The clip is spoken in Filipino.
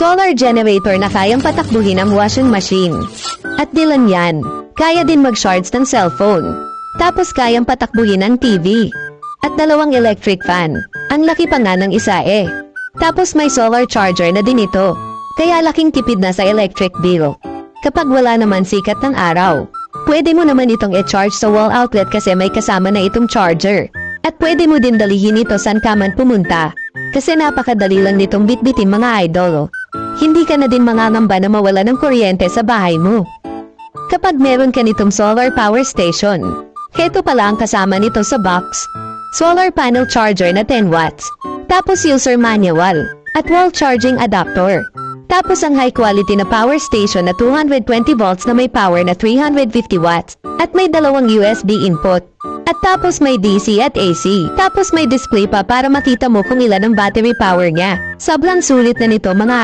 Solar generator na kayang patakbuhin ang washing machine. At dilan yan, kaya din mag-charge ng cellphone. Tapos kayang patakbuhin ang TV. At 2 electric fan. Ang laki pa nga ng isa eh. Tapos may solar charger na din ito. Kaya laking tipid na sa electric bill. Kapag wala naman sikat ng araw, pwede mo naman itong i-charge sa wall outlet kasi may kasama na itong charger. At pwede mo din dalihin ito saan ka man pumunta. Kasi napakadali lang nitong bitbitin mga idol. Hindi ka na din mangangamba na mawala ng kuryente sa bahay mo. Kapag meron ka nitong solar power station, heto pala ang kasama nito sa box. Solar panel charger na 10 watts. Tapos user manual. At wall charging adapter. Tapos ang high quality na power station na 220 volts na may power na 350 watts. At may 2 USB input. At tapos may DC at AC. Tapos may display pa para makita mo kung ilan ang battery power niya. Sobrang sulit na nito mga